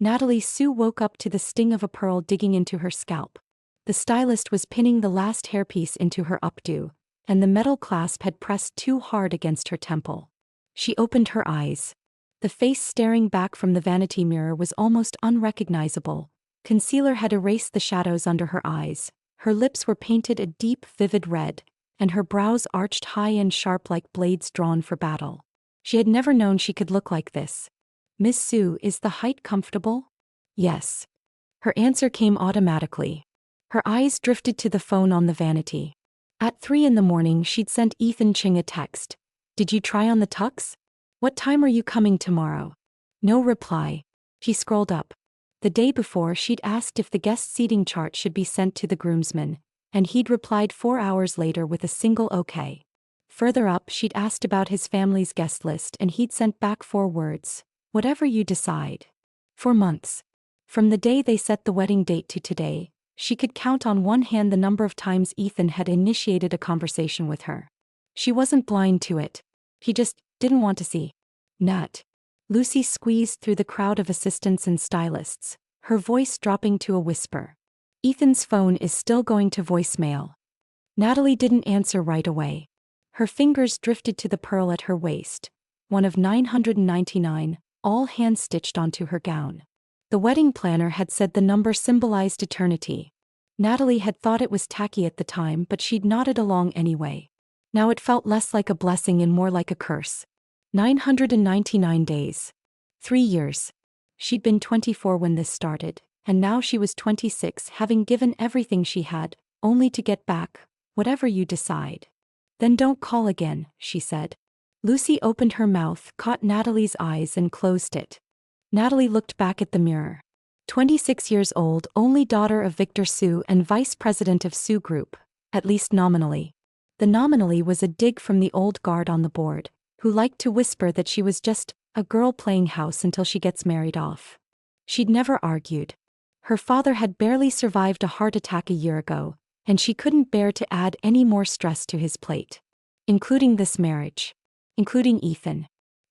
Natalie Sue woke up to the sting of a pearl digging into her scalp. The stylist was pinning the last hairpiece into her updo, and the metal clasp had pressed too hard against her temple. She opened her eyes. The face staring back from the vanity mirror was almost unrecognizable. Concealer had erased the shadows under her eyes, her lips were painted a deep, vivid red, and her brows arched high and sharp like blades drawn for battle. She had never known she could look like this. "Miss Sue, is the height comfortable?" "Yes." Her answer came automatically. Her eyes drifted to the phone on the vanity. At 3 in the morning she'd sent Ethan Ching a text. "Did you try on the tux? What time are you coming tomorrow?" No reply. She scrolled up. The day before she'd asked if the guest seating chart should be sent to the groomsman, and he'd replied 4 hours later with a single okay. Further up she'd asked about his family's guest list and he'd sent back 4 words, "Whatever you decide." For months. From the day they set the wedding date to today, she could count on one hand the number of times Ethan had initiated a conversation with her. She wasn't blind to it. He just didn't want to see. Nat. Lucy squeezed through the crowd of assistants and stylists, her voice dropping to a whisper. "Ethan's phone is still going to voicemail." Natalie didn't answer right away. Her fingers drifted to the pearl at her waist, one of 999, all hand-stitched onto her gown. The wedding planner had said the number symbolized eternity. Natalie had thought it was tacky at the time, but she'd nodded along anyway. Now it felt less like a blessing and more like a curse. 999 days. 3 years. She'd been 24 when this started, and now she was 26, having given everything she had, only to get back, "Whatever you decide." "Then don't call again," she said. Lucy opened her mouth, caught Natalie's eyes and closed it. Natalie looked back at the mirror. 26 years old, only daughter of Victor Sue and vice president of Sue Group, at least nominally. The nominally was a dig from the old guard on the board, who liked to whisper that she was just a girl playing house until she gets married off. She'd never argued. Her father had barely survived a heart attack a year ago, and she couldn't bear to add any more stress to his plate. Including this marriage. Including Ethan.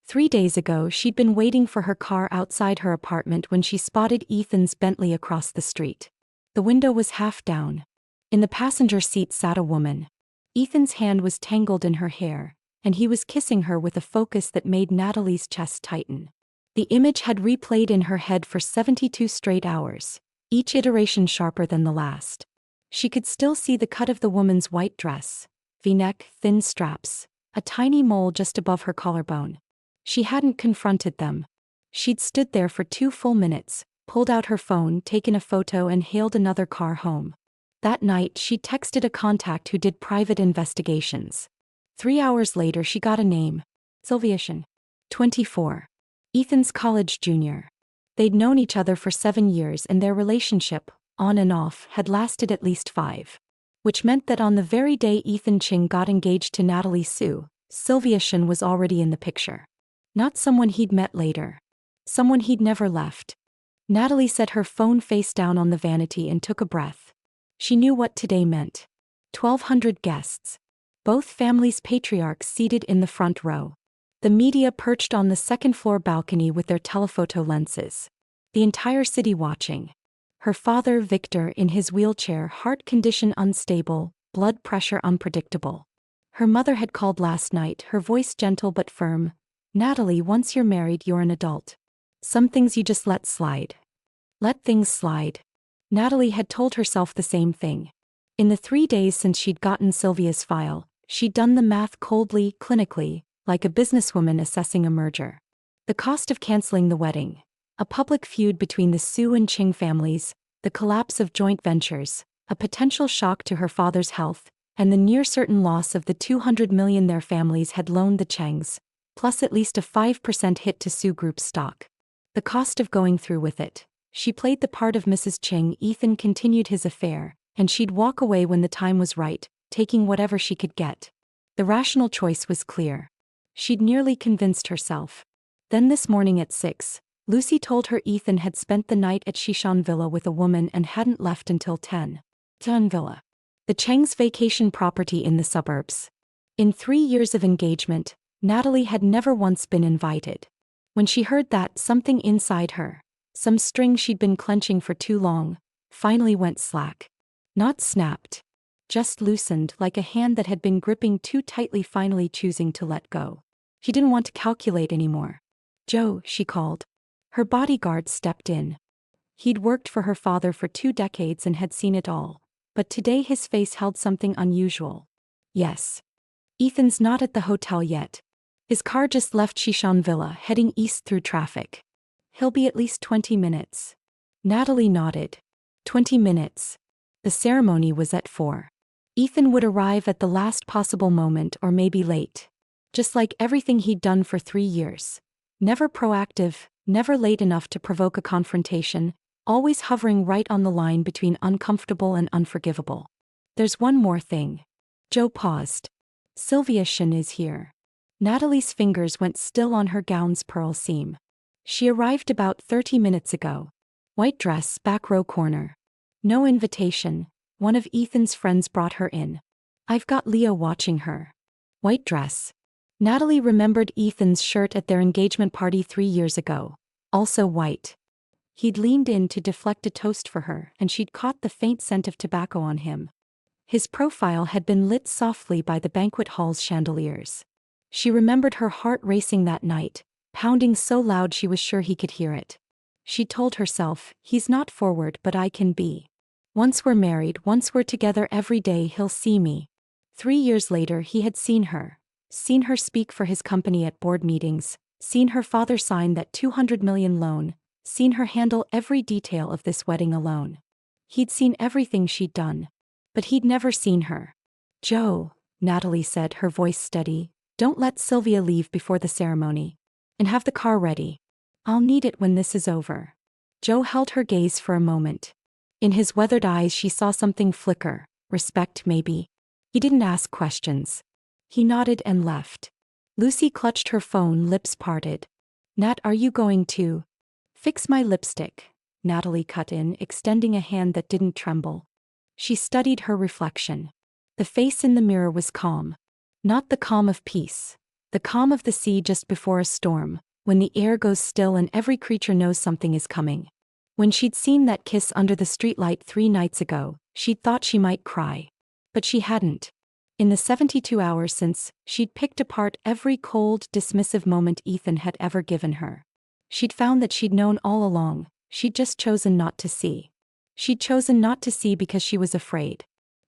3 days ago she'd been waiting for her car outside her apartment when she spotted Ethan's Bentley across the street. The window was half down. In the passenger seat sat a woman. Ethan's hand was tangled in her hair, and he was kissing her with a focus that made Natalie's chest tighten. The image had replayed in her head for 72 straight hours, each iteration sharper than the last. She could still see the cut of the woman's white dress, V-neck, thin straps, a tiny mole just above her collarbone. She hadn't confronted them. She'd stood there for 2 full minutes, pulled out her phone, taken a photo and hailed another car home. That night she texted a contact who did private investigations. 3 hours later she got a name. Sylviation. 24. Ethan's college junior. They'd known each other for 7 years and their relationship, on and off, had lasted at least 5. Which meant that on the very day Ethan Ching got engaged to Natalie Sue, Sylvia Shin was already in the picture. Not someone he'd met later. Someone he'd never left. Natalie set her phone face down on the vanity and took a breath. She knew what today meant. 1,200 guests. Both families' patriarchs seated in the front row. The media perched on the second-floor balcony with their telephoto lenses. The entire city watching. Her father, Victor, in his wheelchair, heart condition unstable, blood pressure unpredictable. Her mother had called last night, her voice gentle but firm. "Natalie, once you're married, you're an adult. Some things you just let slide. Let things slide." Natalie had told herself the same thing. In the 3 days since she'd gotten Sylvia's file, she'd done the math coldly, clinically, like a businesswoman assessing a merger. The cost of canceling the wedding. A public feud between the Sue and Ching families, the collapse of joint ventures, a potential shock to her father's health, and the near-certain loss of the $200 million their families had loaned the Changs, plus at least a 5% hit to Sue Group's stock. The cost of going through with it. She played the part of Mrs. Ching. Ethan continued his affair, and she'd walk away when the time was right, taking whatever she could get. The rational choice was clear. She'd nearly convinced herself. Then this morning at 6, Lucy told her Ethan had spent the night at Shishan Villa with a woman and hadn't left until 10. Shishan Villa. The Chang's vacation property in the suburbs. In 3 years of engagement, Natalie had never once been invited. When she heard that, something inside her, Some string she'd been clenching for too long finally went slack. Not snapped. Just loosened, like a hand that had been gripping too tightly finally choosing to let go. She didn't want to calculate anymore. "Joe," she called. Her bodyguard stepped in. He'd worked for her father for 2 decades and had seen it all, but today his face held something unusual. "Yes. Ethan's not at the hotel yet. His car just left Shishon Villa, heading east through traffic. He'll be at least 20 minutes. Natalie nodded. 20 minutes. The ceremony was at 4. Ethan would arrive at the last possible moment or maybe late. Just like everything he'd done for 3 years. Never proactive, never late enough to provoke a confrontation, always hovering right on the line between uncomfortable and unforgivable. "There's one more thing." Joe paused. "Sylvia Shin is here." Natalie's fingers went still on her gown's pearl seam. "She arrived about 30 minutes ago. White dress, back row corner. No invitation. One of Ethan's friends brought her in. I've got Leo watching her." White dress. Natalie remembered Ethan's shirt at their engagement party 3 years ago. Also white. He'd leaned in to deflect a toast for her, and she'd caught the faint scent of tobacco on him. His profile had been lit softly by the banquet hall's chandeliers. She remembered her heart racing that night, pounding so loud she was sure he could hear it. She told herself, "He's not forward, but I can be. Once we're married, once we're together every day, he'll see me." 3 years later he had seen her speak for his company at board meetings, seen her father sign that $200 million loan, seen her handle every detail of this wedding alone. He'd seen everything she'd done. But he'd never seen her. "Joe," Natalie said, her voice steady, "don't let Sylvia leave before the ceremony. And have the car ready. I'll need it when this is over." Joe held her gaze for a moment. In his weathered eyes she saw something flicker, respect maybe. He didn't ask questions. He nodded and left. Lucy clutched her phone, lips parted. "Nat, are you going to fix my lipstick?" Natalie cut in, extending a hand that didn't tremble. She studied her reflection. The face in the mirror was calm. Not the calm of peace. The calm of the sea just before a storm, when the air goes still and every creature knows something is coming. When she'd seen that kiss under the streetlight 3 nights ago, she'd thought she might cry. But she hadn't. In the 72 hours since, she'd picked apart every cold, dismissive moment Ethan had ever given her. She'd found that she'd known all along, she'd just chosen not to see. She'd chosen not to see because she was afraid.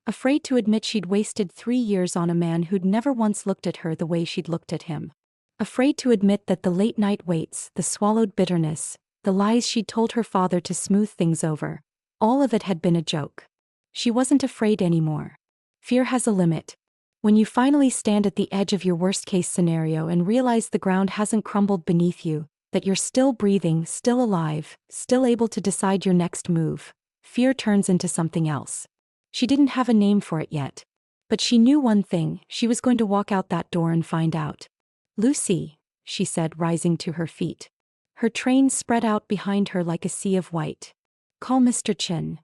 Afraid to admit she'd wasted 3 years on a man who'd never once looked at her the way she'd looked at him. Afraid to admit that the late-night waits, the swallowed bitterness, the lies she'd told her father to smooth things over, all of it had been a joke. She wasn't afraid anymore. Fear has a limit. When you finally stand at the edge of your worst-case scenario and realize the ground hasn't crumbled beneath you, that you're still breathing, still alive, still able to decide your next move, fear turns into something else. She didn't have a name for it yet. But she knew one thing, she was going to walk out that door and find out. "Lucy," she said, rising to her feet. Her train spread out behind her like a sea of white. "Call Mr. Chin.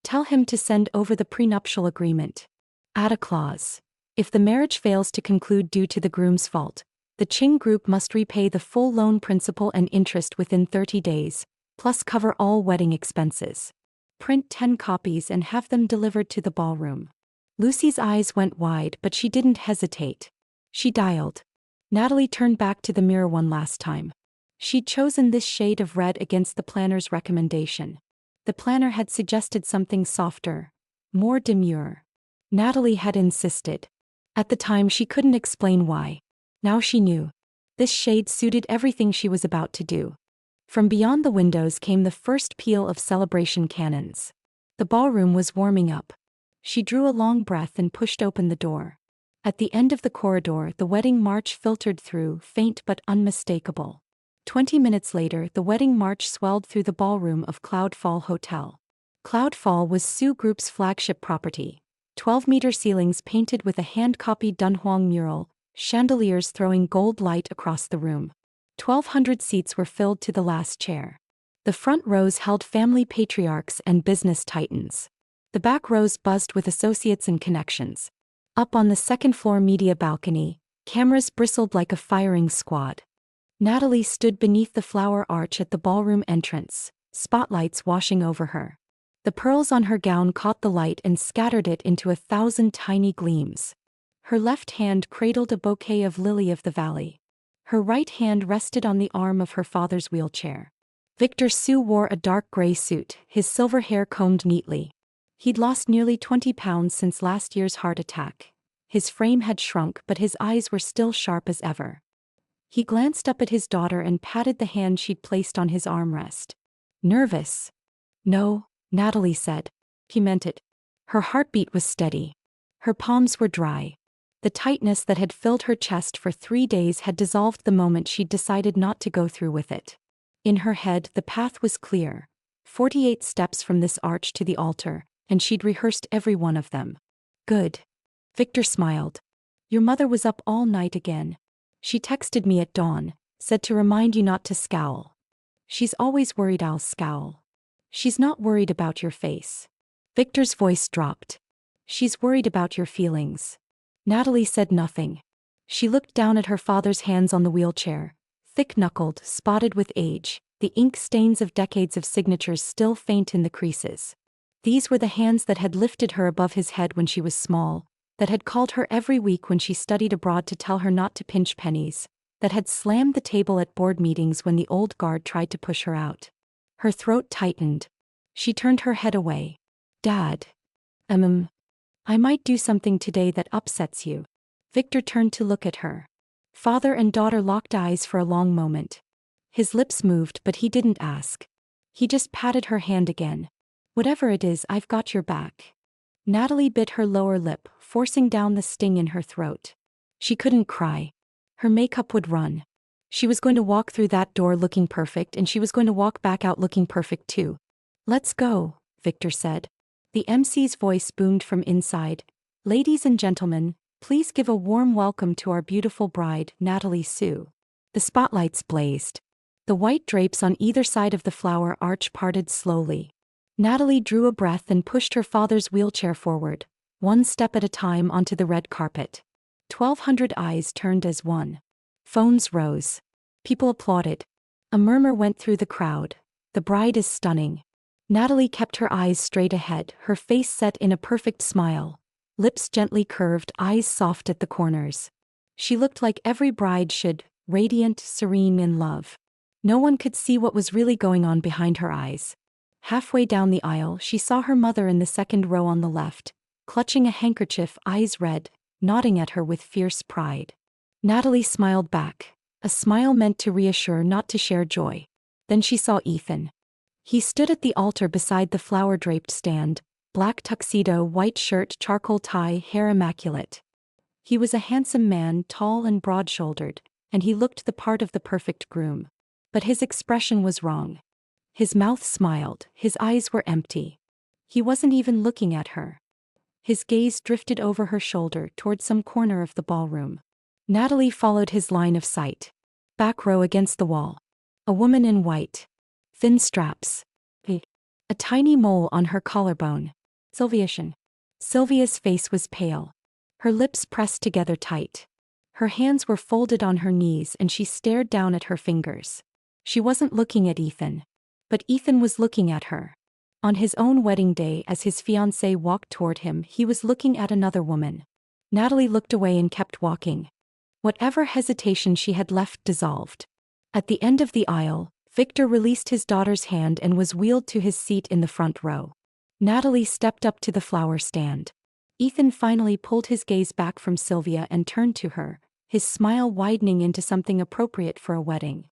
Tell him to send over the prenuptial agreement. Add a clause. If the marriage fails to conclude due to the groom's fault, the Ching Group must repay the full loan principal and interest within 30 days, plus cover all wedding expenses. Print 10 copies and have them delivered to the ballroom." Lucy's eyes went wide, but she didn't hesitate. She dialed. Natalie turned back to the mirror one last time. She'd chosen this shade of red against the planner's recommendation. The planner had suggested something softer, more demure. Natalie had insisted. At the time she couldn't explain why. Now she knew. This shade suited everything she was about to do. From beyond the windows came the first peal of celebration cannons. The ballroom was warming up. She drew a long breath and pushed open the door. At the end of the corridor, the wedding march filtered through, faint but unmistakable. 20 minutes later, the wedding march swelled through the ballroom of Cloudfall Hotel. Cloudfall was Sioux Group's flagship property. 12-meter ceilings painted with a hand-copied Dunhuang mural, chandeliers throwing gold light across the room. 1,200 seats were filled to the last chair. The front rows held family patriarchs and business titans. The back rows buzzed with associates and connections. Up on the second-floor media balcony, cameras bristled like a firing squad. Natalie stood beneath the flower arch at the ballroom entrance, spotlights washing over her. The pearls on her gown caught the light and scattered it into 1,000 tiny gleams. Her left hand cradled a bouquet of lily of the valley. Her right hand rested on the arm of her father's wheelchair. Victor Sue wore a dark gray suit, his silver hair combed neatly. He'd lost nearly 20 pounds since last year's heart attack. His frame had shrunk, but his eyes were still sharp as ever. He glanced up at his daughter and patted the hand she'd placed on his armrest. Nervous? No, Natalie said. He meant it. Her heartbeat was steady. Her palms were dry. The tightness that had filled her chest for 3 days had dissolved the moment she'd decided not to go through with it. In her head, the path was clear. 48 steps from this arch to the altar, and she'd rehearsed every one of them. Good. Victor smiled. Your mother was up all night again. She texted me at dawn, said to remind you not to scowl. She's always worried I'll scowl. She's not worried about your face. Victor's voice dropped. She's worried about your feelings. Natalie said nothing. She looked down at her father's hands on the wheelchair, thick-knuckled, spotted with age, the ink stains of decades of signatures still faint in the creases. These were the hands that had lifted her above his head when she was small, that had called her every week when she studied abroad to tell her not to pinch pennies, that had slammed the table at board meetings when the old guard tried to push her out. Her throat tightened. She turned her head away. Dad. I might do something today that upsets you. Victor turned to look at her. Father and daughter locked eyes for a long moment. His lips moved, but he didn't ask. He just patted her hand again. Whatever it is, I've got your back. Natalie bit her lower lip, forcing down the sting in her throat. She couldn't cry. Her makeup would run. She was going to walk through that door looking perfect, and she was going to walk back out looking perfect too. Let's go, Victor said. The MC's voice boomed from inside. Ladies and gentlemen, please give a warm welcome to our beautiful bride, Natalie Sue. The spotlights blazed. The white drapes on either side of the flower arch parted slowly. Natalie drew a breath and pushed her father's wheelchair forward, one step at a time onto the red carpet. 1,200 eyes turned as one. Phones rose. People applauded. A murmur went through the crowd. The bride is stunning. Natalie kept her eyes straight ahead, her face set in a perfect smile. Lips gently curved, eyes soft at the corners. She looked like every bride should, radiant, serene, in love. No one could see what was really going on behind her eyes. Halfway down the aisle, she saw her mother in the second row on the left, clutching a handkerchief, eyes red, nodding at her with fierce pride. Natalie smiled back, a smile meant to reassure, not to share joy. Then she saw Ethan. He stood at the altar beside the flower-draped stand, black tuxedo, white shirt, charcoal tie, hair immaculate. He was a handsome man, tall and broad-shouldered, and he looked the part of the perfect groom. But his expression was wrong. His mouth smiled, his eyes were empty. He wasn't even looking at her. His gaze drifted over her shoulder toward some corner of the ballroom. Natalie followed his line of sight. Back row against the wall. A woman in white. Thin straps. A tiny mole on her collarbone. Sylvia's face was pale. Her lips pressed together tight. Her hands were folded on her knees and she stared down at her fingers. She wasn't looking at Ethan. But Ethan was looking at her. On his own wedding day, as his fiancée walked toward him, he was looking at another woman. Natalie looked away and kept walking. Whatever hesitation she had left dissolved. At the end of the aisle, Victor released his daughter's hand and was wheeled to his seat in the front row. Natalie stepped up to the flower stand. Ethan finally pulled his gaze back from Sylvia and turned to her, his smile widening into something appropriate for a wedding.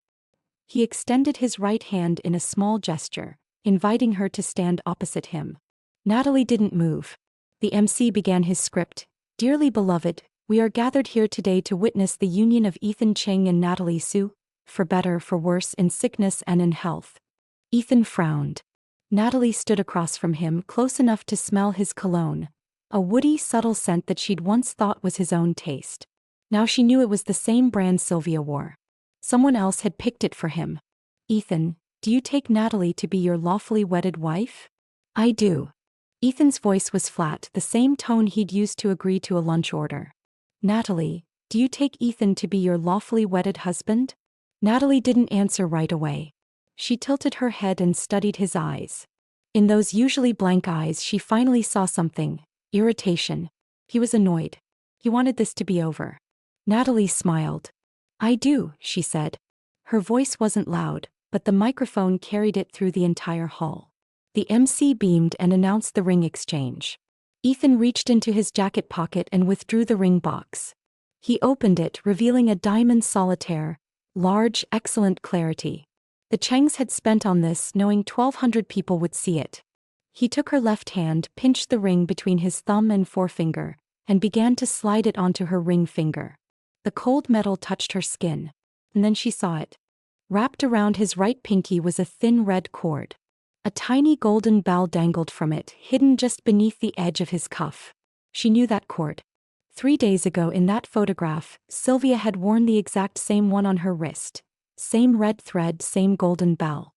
He extended his right hand in a small gesture, inviting her to stand opposite him. Natalie didn't move. The MC began his script. Dearly beloved, we are gathered here today to witness the union of Ethan Cheng and Natalie Sue, for better, for worse, in sickness and in health. Ethan frowned. Natalie stood across from him, close enough to smell his cologne, a woody, subtle scent that she'd once thought was his own taste. Now she knew it was the same brand Sylvia wore. Someone else had picked it for him. Ethan, do you take Natalie to be your lawfully wedded wife? I do. Ethan's voice was flat, the same tone he'd used to agree to a lunch order. Natalie, do you take Ethan to be your lawfully wedded husband? Natalie didn't answer right away. She tilted her head and studied his eyes. In those usually blank eyes she finally saw something: irritation. He was annoyed. He wanted this to be over. Natalie smiled. "I do," she said. Her voice wasn't loud, but the microphone carried it through the entire hall. The MC beamed and announced the ring exchange. Ethan reached into his jacket pocket and withdrew the ring box. He opened it, revealing a diamond solitaire, large, excellent clarity. The Chengs had spent on this, knowing 1,200 people would see it. He took her left hand, pinched the ring between his thumb and forefinger, and began to slide it onto her ring finger. The cold metal touched her skin. And then she saw it. Wrapped around his right pinky was a thin red cord. A tiny golden bell dangled from it, hidden just beneath the edge of his cuff. She knew that cord. 3 days ago in that photograph, Sylvia had worn the exact same one on her wrist. Same red thread, same golden bell.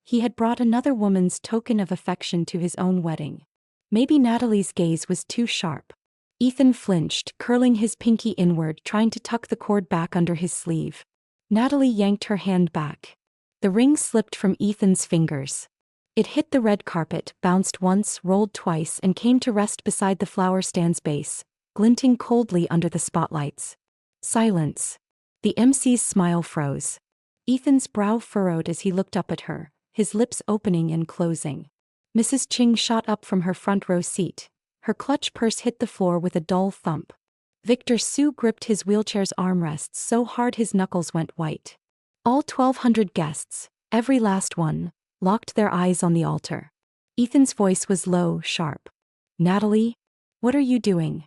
He had brought another woman's token of affection to his own wedding. Maybe Natalie's gaze was too sharp. Ethan flinched, curling his pinky inward, trying to tuck the cord back under his sleeve. Natalie yanked her hand back. The ring slipped from Ethan's fingers. It hit the red carpet, bounced once, rolled twice, and came to rest beside the flower stand's base, glinting coldly under the spotlights. Silence. The MC's smile froze. Ethan's brow furrowed as he looked up at her, his lips opening and closing. Mrs. Ching shot up from her front row seat. Her clutch purse hit the floor with a dull thump. Victor Sue gripped his wheelchair's armrests so hard his knuckles went white. All 1,200 guests, every last one, locked their eyes on the altar. Ethan's voice was low, sharp. "Natalie? What are you doing?"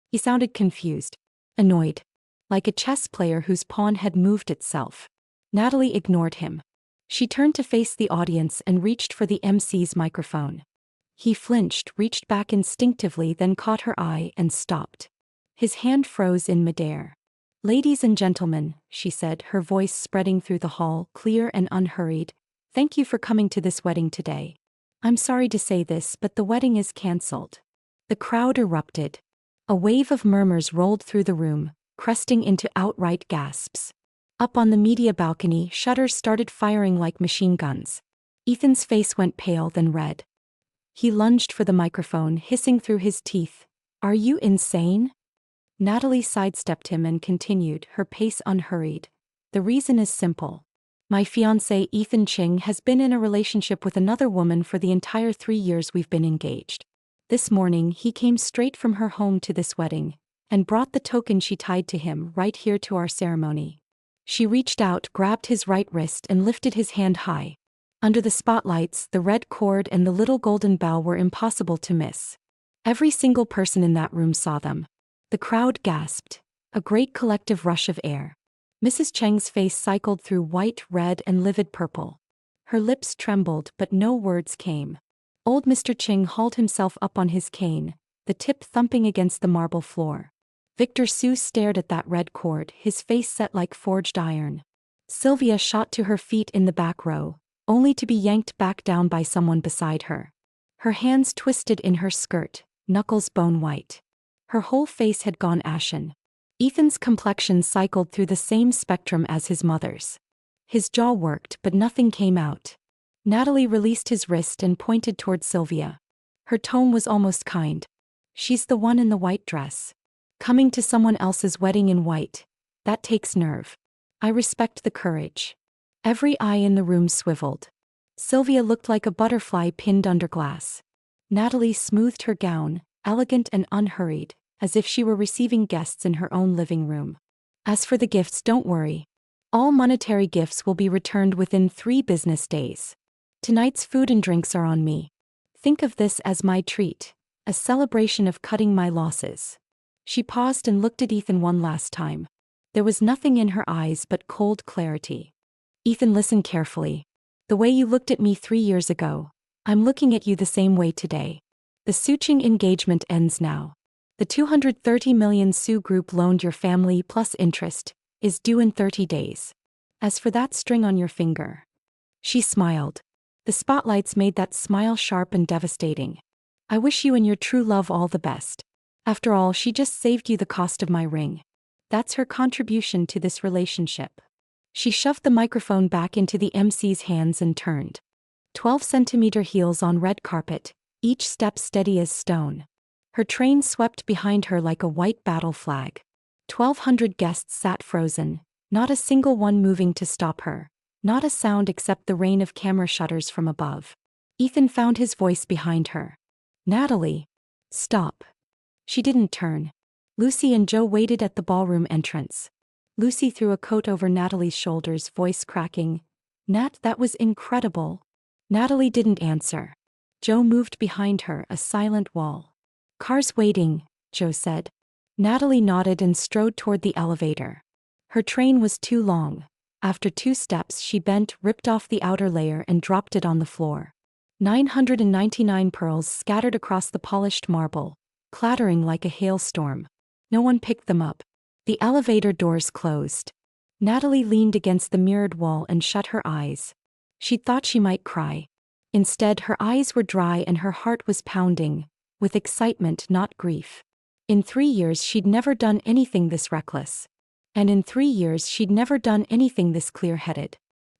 He sounded confused. Annoyed. Like a chess player whose pawn had moved itself. Natalie ignored him. She turned to face the audience and reached for the MC's microphone. He flinched, reached back instinctively, then caught her eye and stopped. His hand froze in midair. "Ladies and gentlemen," she said, her voice spreading through the hall, clear and unhurried, "thank you for coming to this wedding today. I'm sorry to say this, but the wedding is cancelled." The crowd erupted. A wave of murmurs rolled through the room, cresting into outright gasps. Up on the media balcony, shutters started firing like machine guns. Ethan's face went pale, then red. He lunged for the microphone, hissing through his teeth, "Are you insane?" Natalie sidestepped him and continued, her pace unhurried. "The reason is simple. My fiancé, Ethan Ching, has been in a relationship with another woman for the entire 3 years we've been engaged. This morning, he came straight from her home to this wedding, and brought the token she tied to him right here to our ceremony." She reached out, grabbed his right wrist, and lifted his hand high. Under the spotlights, the red cord and the little golden bell were impossible to miss. Every single person in that room saw them. The crowd gasped. A great collective rush of air. Mrs. Cheng's face cycled through white, red, and livid purple. Her lips trembled, but no words came. Old Mr. Ching hauled himself up on his cane, the tip thumping against the marble floor. Victor Sue stared at that red cord, his face set like forged iron. Sylvia shot to her feet in the back row, only to be yanked back down by someone beside her. Her hands twisted in her skirt, knuckles bone white. Her whole face had gone ashen. Ethan's complexion cycled through the same spectrum as his mother's. His jaw worked, but nothing came out. Natalie released his wrist and pointed toward Sylvia. Her tone was almost kind. "She's the one in the white dress. Coming to someone else's wedding in white. That takes nerve. I respect the courage." Every eye in the room swiveled. Sylvia looked like a butterfly pinned under glass. Natalie smoothed her gown, elegant and unhurried, as if she were receiving guests in her own living room. "As for the gifts, don't worry. All monetary gifts will be returned within 3 business days. Tonight's food and drinks are on me. Think of this as my treat, a celebration of cutting my losses." She paused and looked at Ethan one last time. There was nothing in her eyes but cold clarity. "Ethan, listen carefully. The way you looked at me 3 years ago, I'm looking at you the same way today. The Suching engagement ends now. The 230 million Su Group loaned your family plus interest is due in 30 days. As for that string on your finger." She smiled. The spotlights made that smile sharp and devastating. "I wish you and your true love all the best. After all, she just saved you the cost of my ring. That's her contribution to this relationship." She shoved the microphone back into the MC's hands and turned. 12-centimeter heels on red carpet, each step steady as stone. Her train swept behind her like a white battle flag. 1,200 guests sat frozen, not a single one moving to stop her, not a sound except the rain of camera shutters from above. Ethan found his voice behind her. Natalie. Stop. She didn't turn. Lucy and Joe waited at the ballroom entrance. Lucy threw a coat over Natalie's shoulders, voice cracking. Nat, that was incredible. Natalie didn't answer. Joe moved behind her, a silent wall. Car's waiting, Joe said. Natalie nodded and strode toward the elevator. Her train was too long. After 2 steps, she bent, ripped off the outer layer and dropped it on the floor. 999 pearls scattered across the polished marble, clattering like a hailstorm. No one picked them up. The elevator doors closed. Natalie leaned against the mirrored wall and shut her eyes. She thought she might cry. Instead, her eyes were dry and her heart was pounding, with excitement, not grief. In 3 years she'd never done anything this reckless. And in 3 years she'd never done anything this clear-headed.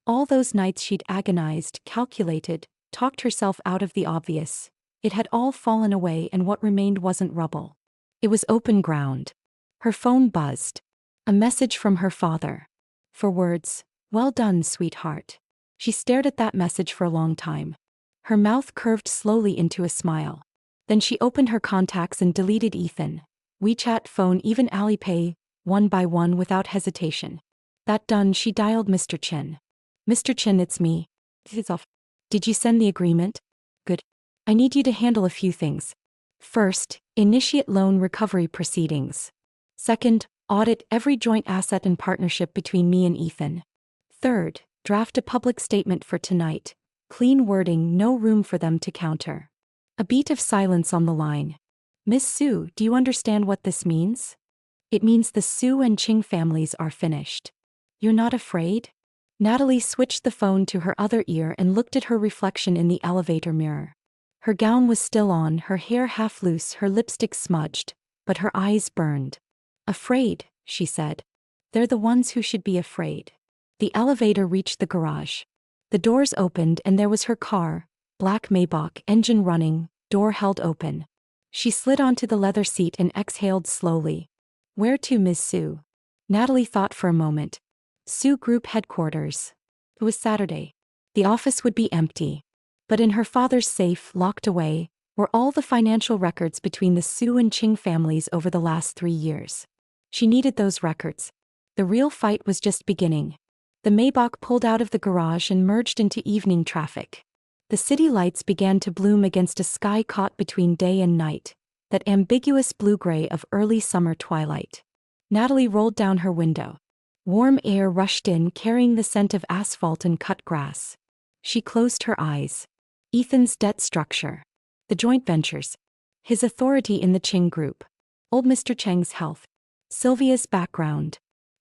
All those nights she'd agonized, calculated, talked herself out of the obvious. It had all fallen away and what remained wasn't rubble. It was open ground. Her phone buzzed. A message from her father. 4 words, "Well done, sweetheart." She stared at that message for a long time. Her mouth curved slowly into a smile. Then she opened her contacts and deleted Ethan, WeChat, phone, even Alipay, one by one without hesitation. That done, she dialed Mr. Chin. "Mr. Chin, it's me. It's off. Did you send the agreement? Good. I need you to handle a few things. First, initiate loan recovery proceedings. Second, audit every joint asset and partnership between me and Ethan. Third, draft a public statement for tonight. Clean wording, no room for them to counter." A beat of silence on the line. "Miss Sue, do you understand what this means?" "It means the Sue and Ching families are finished." "You're not afraid?" Natalie switched the phone to her other ear and looked at her reflection in the elevator mirror. Her gown was still on, her hair half loose, her lipstick smudged, but her eyes burned. "Afraid," she said. "They're the ones who should be afraid." The elevator reached the garage. The doors opened and there was her car, black Maybach, engine running, door held open. She slid onto the leather seat and exhaled slowly. "Where to, Miss Sue?" Natalie thought for a moment. Sue Group headquarters. It was Saturday. The office would be empty. But in her father's safe, locked away, were all the financial records between the Sue and Ching families over the last 3 years. She needed those records. The real fight was just beginning. The Maybach pulled out of the garage and merged into evening traffic. The city lights began to bloom against a sky caught between day and night, that ambiguous blue-gray of early summer twilight. Natalie rolled down her window. Warm air rushed in, carrying the scent of asphalt and cut grass. She closed her eyes. Ethan's debt structure. The joint ventures. His authority in the Ching group. Old Mr. Cheng's health. Sylvia's background.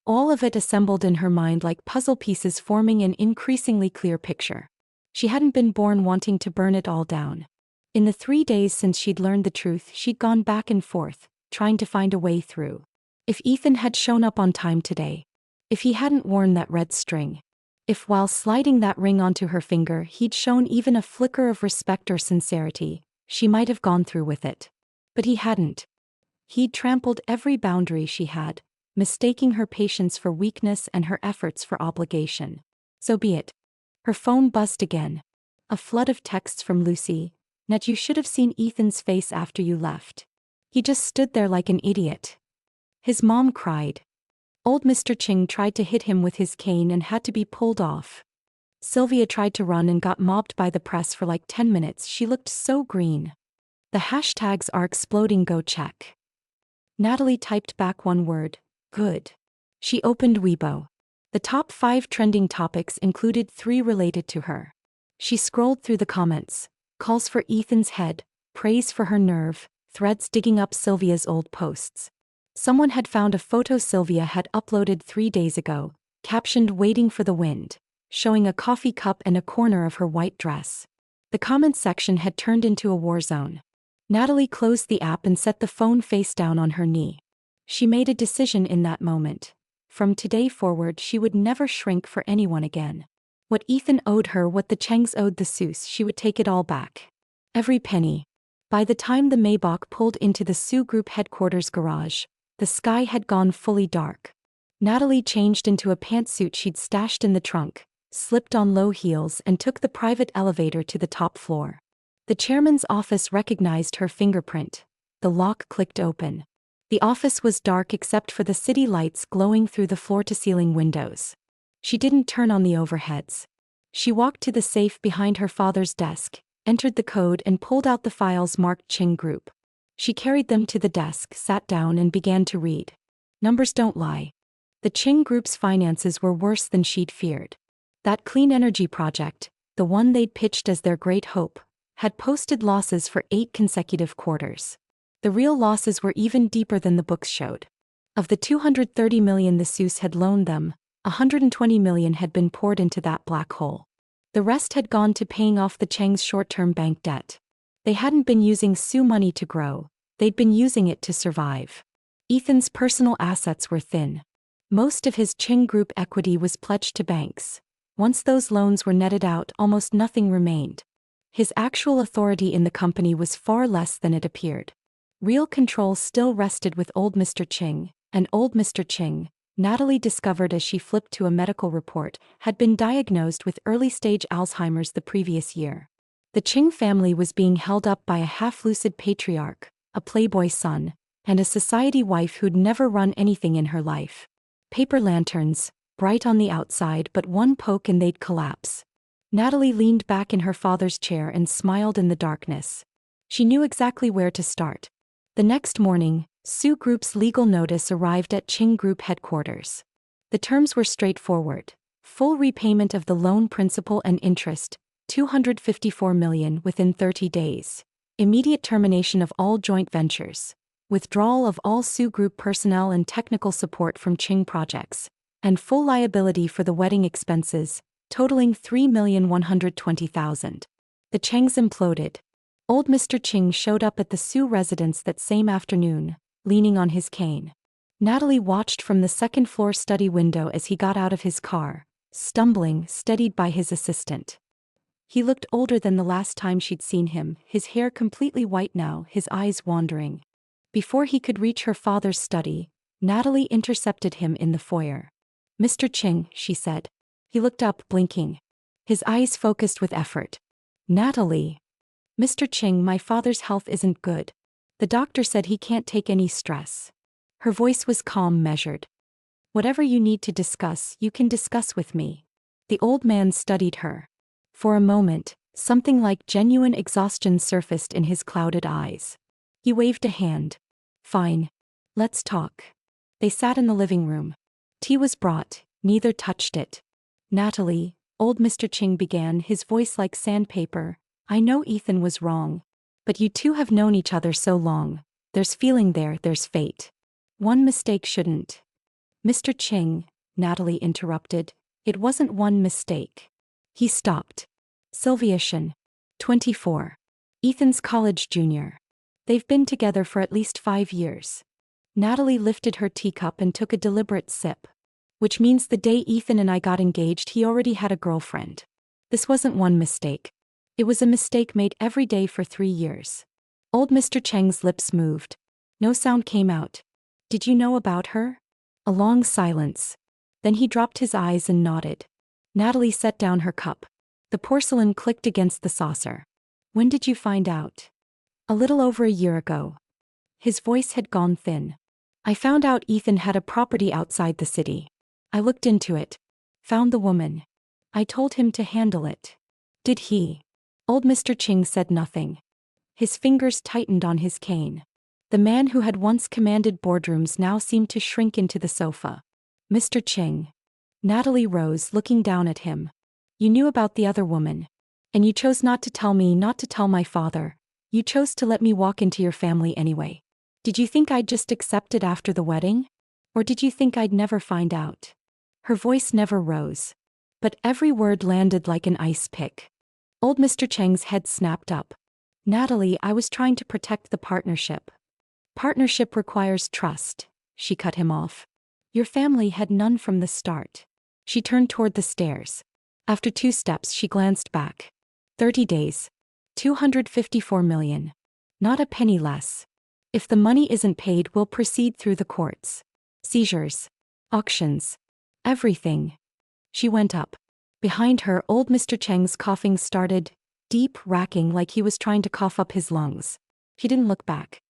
All of it assembled in her mind like puzzle pieces, forming an increasingly clear picture. She hadn't been born wanting to burn it all down. In the 3 days since she'd learned the truth, she'd gone back and forth, trying to find a way through. If Ethan had shown up on time today. If he hadn't worn that red string. If while sliding that ring onto her finger he'd shown even a flicker of respect or sincerity, she might have gone through with it. But he hadn't. He'd trampled every boundary she had, mistaking her patience for weakness and her efforts for obligation. So be it. Her phone buzzed again. A flood of texts from Lucy. "Nat, you should have seen Ethan's face after you left. He just stood there like an idiot." His mom cried. Old Mr. Ching tried to hit him with his cane and had to be pulled off. Sylvia tried to run and got mobbed by the press for like 10 minutes. She looked so green. The hashtags are exploding, go check. Natalie typed back one word, good. She opened Weibo. The top 5 trending topics included 3 related to her. She scrolled through the comments. Calls for Ethan's head, praise for her nerve, threads digging up Sylvia's old posts. Someone had found a photo Sylvia had uploaded 3 days ago, captioned "Waiting for the Wind," showing a coffee cup and a corner of her white dress. The comments section had turned into a war zone. Natalie closed the app and set the phone face down on her knee. She made a decision in that moment. From today forward she would never shrink for anyone again. What Ethan owed her, what the Chengs owed the Seuss, she would take it all back. Every penny. By the time the Maybach pulled into the Sioux Group headquarters garage, the sky had gone fully dark. Natalie changed into a pantsuit she'd stashed in the trunk, slipped on low heels and took the private elevator to the top floor. The chairman's office recognized her fingerprint. The lock clicked open. The office was dark except for the city lights glowing through the floor-to-ceiling windows. She didn't turn on the overheads. She walked to the safe behind her father's desk, entered the code and pulled out the files marked Ching Group. She carried them to the desk, sat down and began to read. Numbers don't lie. The Ching Group's finances were worse than she'd feared. That clean energy project, the one they'd pitched as their great hope, had posted losses for 8 consecutive quarters. The real losses were even deeper than the books showed. Of the $230 million the Seuss had loaned them, $120 million had been poured into that black hole. The rest had gone to paying off the Cheng's short-term bank debt. They hadn't been using Sioux money to grow, they'd been using it to survive. Ethan's personal assets were thin. Most of his Ching Group equity was pledged to banks. Once those loans were netted out, almost nothing remained. His actual authority in the company was far less than it appeared. Real control still rested with old Mr. Ching, and old Mr. Ching, Natalie discovered as she flipped to a medical report, had been diagnosed with early-stage Alzheimer's the previous year. The Ching family was being held up by a half-lucid patriarch, a playboy son, and a society wife who'd never run anything in her life. Paper lanterns, bright on the outside but one poke and they'd collapse. Natalie leaned back in her father's chair and smiled in the darkness. She knew exactly where to start. The next morning, Sioux Group's legal notice arrived at Ching Group headquarters. The terms were straightforward. Full repayment of the loan principal and interest, $254 million within 30 days. Immediate termination of all joint ventures. Withdrawal of all Sioux Group personnel and technical support from Ching projects. And full liability for the wedding expenses, totaling $3,120,000. The Chengs imploded. Old Mr. Ching showed up at the Sioux residence that same afternoon, leaning on his cane. Natalie watched from the second-floor study window as he got out of his car, stumbling, steadied by his assistant. He looked older than the last time she'd seen him, his hair completely white now, his eyes wandering. Before he could reach her father's study, Natalie intercepted him in the foyer. "Mr. Ching," she said. He looked up, blinking. His eyes focused with effort. "Natalie." "Mr. Ching, my father's health isn't good. The doctor said he can't take any stress." Her voice was calm, measured. "Whatever you need to discuss, you can discuss with me." The old man studied her. For a moment, something like genuine exhaustion surfaced in his clouded eyes. He waved a hand. "Fine. Let's talk." They sat in the living room. Tea was brought, neither touched it. "Natalie," old Mr. Ching began, his voice like sandpaper, "I know Ethan was wrong. But you two have known each other so long. There's feeling there, there's fate. One mistake shouldn't." "Mr. Ching," Natalie interrupted, "it wasn't one mistake." He stopped. "Sylvia Shin. 24. Ethan's college junior. They've been together for at least 5 years." Natalie lifted her teacup and took a deliberate sip. "Which means the day Ethan and I got engaged he already had a girlfriend. This wasn't one mistake. It was a mistake made every day for 3 years." Old Mr. Cheng's lips moved. No sound came out. "Did you know about her?" A long silence. Then he dropped his eyes and nodded. Natalie set down her cup. The porcelain clicked against the saucer. "When did you find out?" "A little over a year ago." His voice had gone thin. "I found out Ethan had a property outside the city. I looked into it. Found the woman. I told him to handle it." "Did he?" Old Mr. Ching said nothing. His fingers tightened on his cane. The man who had once commanded boardrooms now seemed to shrink into the sofa. "Mr. Ching." Natalie rose, looking down at him. "You knew about the other woman. And you chose not to tell me, not to tell my father. You chose to let me walk into your family anyway. Did you think I'd just accept it after the wedding? Or did you think I'd never find out?" Her voice never rose. But every word landed like an ice pick. Old Mr. Cheng's head snapped up. "Natalie, I was trying to protect the partnership." "Partnership requires trust," she cut him off. Your family had none from the start. She turned toward the stairs. After 2 steps, she glanced back. 30 days. 254 million. Not a penny less. If the money isn't paid, we'll proceed through the courts. Seizures. Auctions. Everything. She went up. Behind her, old Mr. Cheng's coughing started, deep, racking like he was trying to cough up his lungs. He didn't look back.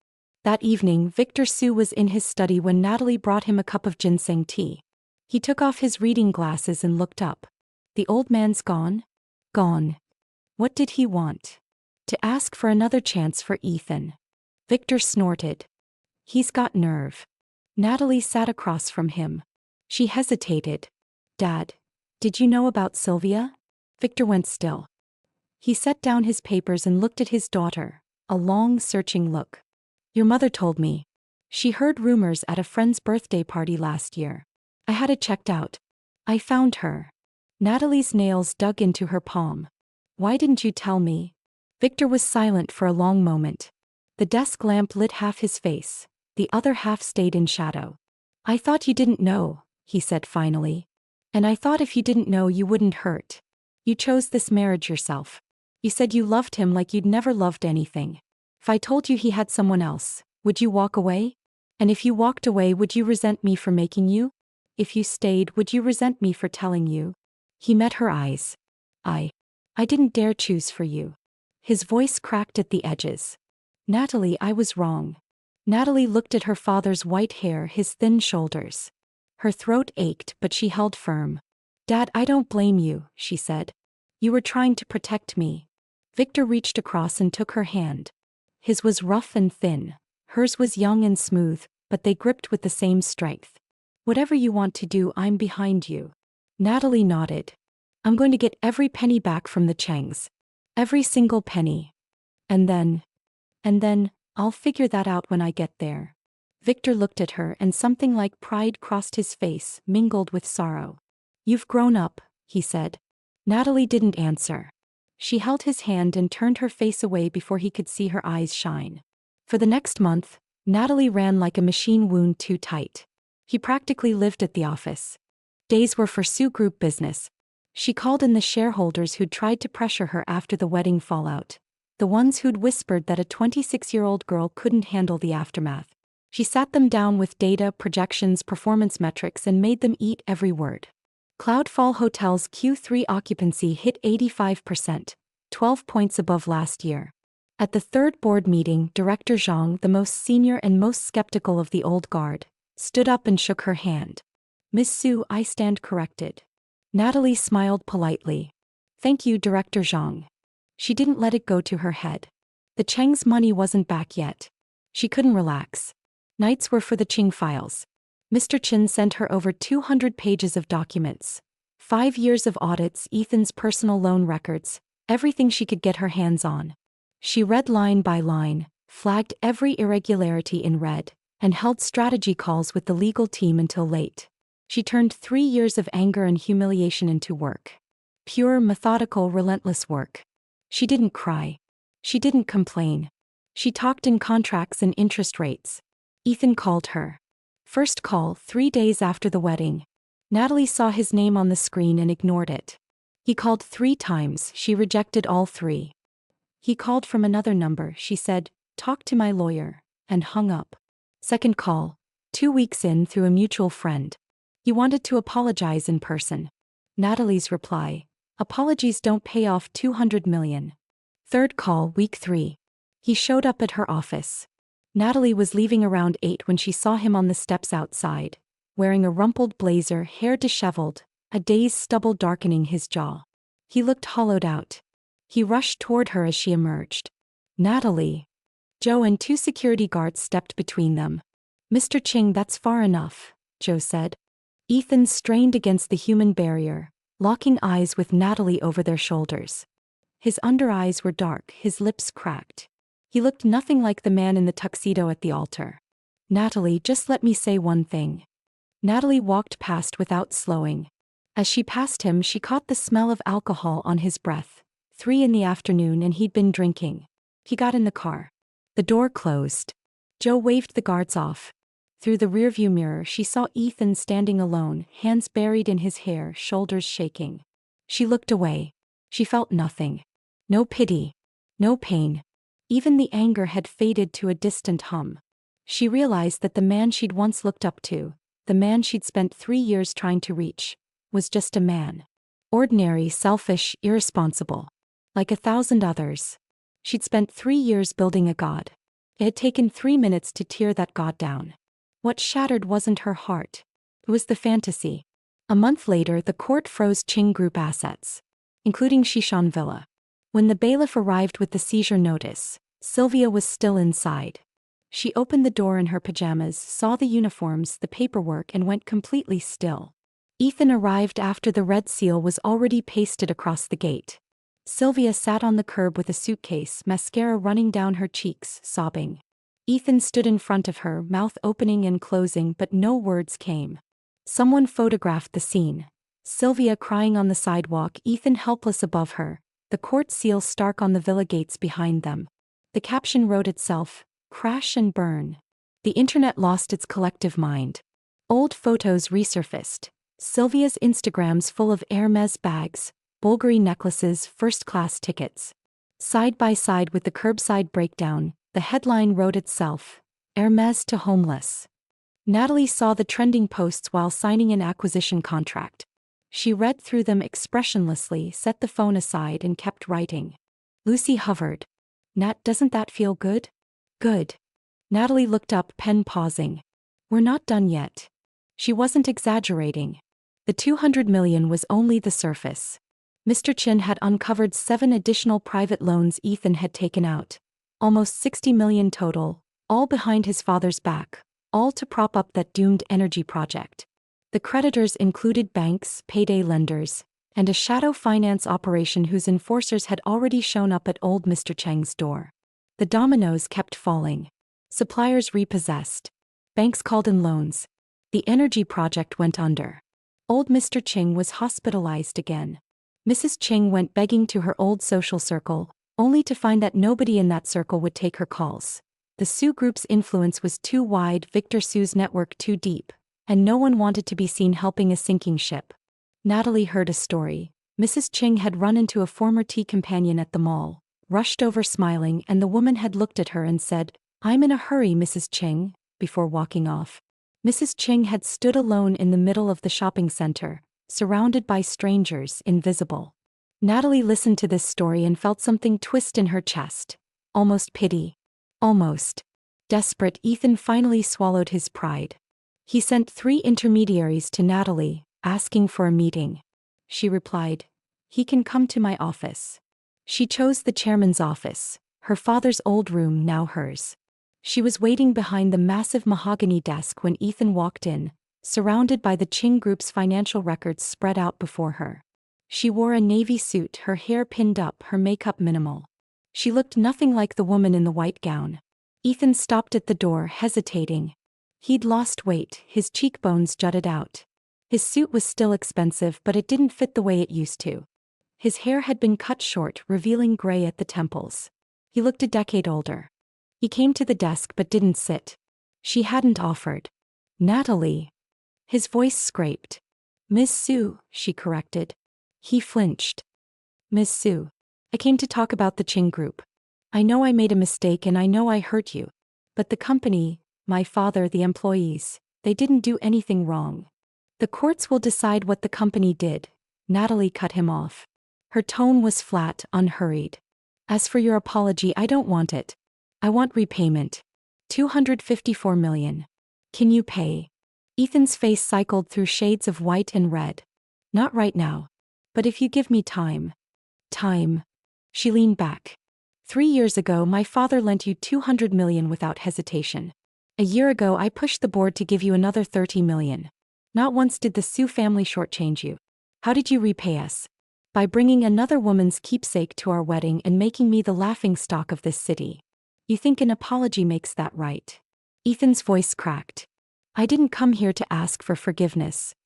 That evening, Victor Su was in his study when Natalie brought him a cup of ginseng tea. He took off his reading glasses and looked up. The old man's gone? Gone. What did he want? To ask for another chance for Ethan. Victor snorted. He's got nerve. Natalie sat across from him. She hesitated. Dad, did you know about Sylvia? Victor went still. He set down his papers and looked at his daughter, a long, searching look. Your mother told me. She heard rumors at a friend's birthday party last year. I had it checked out. I found her. Natalie's nails dug into her palm. Why didn't you tell me? Victor was silent for a long moment. The desk lamp lit half his face, the other half stayed in shadow. I thought you didn't know, he said finally. And I thought if you didn't know you wouldn't hurt. You chose this marriage yourself. You said you loved him like you'd never loved anything. If I told you he had someone else, would you walk away? And if you walked away, would you resent me for making you? If you stayed, would you resent me for telling you? He met her eyes. I didn't dare choose for you. His voice cracked at the edges. Natalie, I was wrong. Natalie looked at her father's white hair, his thin shoulders. Her throat ached, but she held firm. Dad, I don't blame you, she said. You were trying to protect me. Victor reached across and took her hand. His was rough and thin. Hers was young and smooth, but they gripped with the same strength. Whatever you want to do, I'm behind you. Natalie nodded. I'm going to get every penny back from the Chengs. Every single penny. And then, I'll figure that out when I get there. Victor looked at her and something like pride crossed his face, mingled with sorrow. You've grown up, he said. Natalie didn't answer. She held his hand and turned her face away before he could see her eyes shine. For the next month, Natalie ran like a machine wound too tight. He practically lived at the office. Days were for Sue Group business. She called in the shareholders who'd tried to pressure her after the wedding fallout. The ones who'd whispered that a 26-year-old girl couldn't handle the aftermath. She sat them down with data, projections, performance metrics and made them eat every word. Cloudfall Hotel's Q3 occupancy hit 85%, 12 points above last year. At the third board meeting, Director Zhang, the most senior and most skeptical of the old guard, stood up and shook her hand. Miss Sue, I stand corrected. Natalie smiled politely. Thank you, Director Zhang. She didn't let it go to her head. The Cheng's money wasn't back yet. She couldn't relax. Nights were for the Qing files. Mr. Chen sent her over 200 pages of documents. 5 years of audits, Ethan's personal loan records, everything she could get her hands on. She read line by line, flagged every irregularity in red, and held strategy calls with the legal team until late. She turned 3 years of anger and humiliation into work. Pure, methodical, relentless work. She didn't cry. She didn't complain. She talked in contracts and interest rates. Ethan called her. First call, 3 days after the wedding. Natalie saw his name on the screen and ignored it. He called 3 times, she rejected all 3. He called from another number, she said, talk to my lawyer, and hung up. Second call, 2 weeks in through a mutual friend. He wanted to apologize in person. Natalie's reply, apologies don't pay off 200 million. Third call, week 3. He showed up at her office. Natalie was leaving around 8 when she saw him on the steps outside, wearing a rumpled blazer, hair disheveled, a day's stubble darkening his jaw. He looked hollowed out. He rushed toward her as she emerged. Natalie. Joe and 2 security guards stepped between them. Mr. Qing, that's far enough, Joe said. Ethan strained against the human barrier, locking eyes with Natalie over their shoulders. His under eyes were dark, his lips cracked. He looked nothing like the man in the tuxedo at the altar. Natalie, just let me say one thing. Natalie walked past without slowing. As she passed him, she caught the smell of alcohol on his breath. 3 in the afternoon and he'd been drinking. He got in the car. The door closed. Joe waved the guards off. Through the rearview mirror she saw Ethan standing alone, hands buried in his hair, shoulders shaking. She looked away. She felt nothing. No pity. No pain. Even the anger had faded to a distant hum. She realized that the man she'd once looked up to, the man she'd spent 3 years trying to reach, was just a man. Ordinary, selfish, irresponsible. Like 1,000 others. She'd spent 3 years building a god. It had taken 3 minutes to tear that god down. What shattered wasn't her heart. It was the fantasy. A month later, the court froze Qing Group assets, including Shishan Villa. When the bailiff arrived with the seizure notice, Sylvia was still inside. She opened the door in her pajamas, saw the uniforms, the paperwork, and went completely still. Ethan arrived after the red seal was already pasted across the gate. Sylvia sat on the curb with a suitcase, mascara running down her cheeks, sobbing. Ethan stood in front of her, mouth opening and closing, but no words came. Someone photographed the scene. Sylvia crying on the sidewalk, Ethan helpless above her, the court seal stark on the villa gates behind them. The caption wrote itself, "Crash and burn." The internet lost its collective mind. Old photos resurfaced. Sylvia's Instagrams full of Hermes bags, Bulgari necklaces, first-class tickets. Side by side with the curbside breakdown, the headline wrote itself, "Hermes to homeless." Natalie saw the trending posts while signing an acquisition contract. She read through them expressionlessly, set the phone aside, and kept writing. Lucy hovered. "Nat, doesn't that feel good?" "Good." Natalie looked up, pen pausing. "We're not done yet." She wasn't exaggerating. The 200 million was only the surface. Mr. Chin had uncovered 7 additional private loans Ethan had taken out. Almost 60 million total, all behind his father's back, all to prop up that doomed energy project. The creditors included banks, payday lenders, and a shadow finance operation whose enforcers had already shown up at old Mr. Cheng's door. The dominoes kept falling. Suppliers repossessed. Banks called in loans. The energy project went under. Old Mr. Cheng was hospitalized again. Mrs. Cheng went begging to her old social circle, only to find that nobody in that circle would take her calls. The Su Group's influence was too wide, Victor Su's network too deep, and no one wanted to be seen helping a sinking ship. Natalie heard a story. Mrs. Cheng had run into a former tea companion at the mall, rushed over smiling, and the woman had looked at her and said, "I'm in a hurry, Mrs. Cheng," before walking off. Mrs. Cheng had stood alone in the middle of the shopping center, surrounded by strangers, invisible. Natalie listened to this story and felt something twist in her chest. Almost pity. Almost. Desperate, Ethan finally swallowed his pride. He sent 3 intermediaries to Natalie, asking for a meeting. She replied, "He can come to my office." She chose the chairman's office, her father's old room, now hers. She was waiting behind the massive mahogany desk when Ethan walked in, surrounded by the Qing Group's financial records spread out before her. She wore a navy suit, her hair pinned up, her makeup minimal. She looked nothing like the woman in the white gown. Ethan stopped at the door, hesitating. He'd lost weight, his cheekbones jutted out. His suit was still expensive, but it didn't fit the way it used to. His hair had been cut short, revealing gray at the temples. He looked a decade older. He came to the desk but didn't sit. She hadn't offered. "Natalie." His voice scraped. "Miss Su," she corrected. He flinched. "Miss Su. I came to talk about the Qing Group. I know I made a mistake and I know I hurt you. But the company, my father, the employees, they didn't do anything wrong. The courts will decide what the company did." Natalie cut him off. Her tone was flat, unhurried. "As for your apology, I don't want it. I want repayment. 254 million. Can you pay?" Ethan's face cycled through shades of white and red. "Not right now. But if you give me time." "Time." She leaned back. 3 years ago my father lent you 200 million without hesitation. A year ago I pushed the board to give you another 30 million. Not once did the Su family shortchange you. How did you repay us? By bringing another woman's keepsake to our wedding and making me the laughingstock of this city. You think an apology makes that right?" Ethan's voice cracked. "I didn't come here to ask for forgiveness."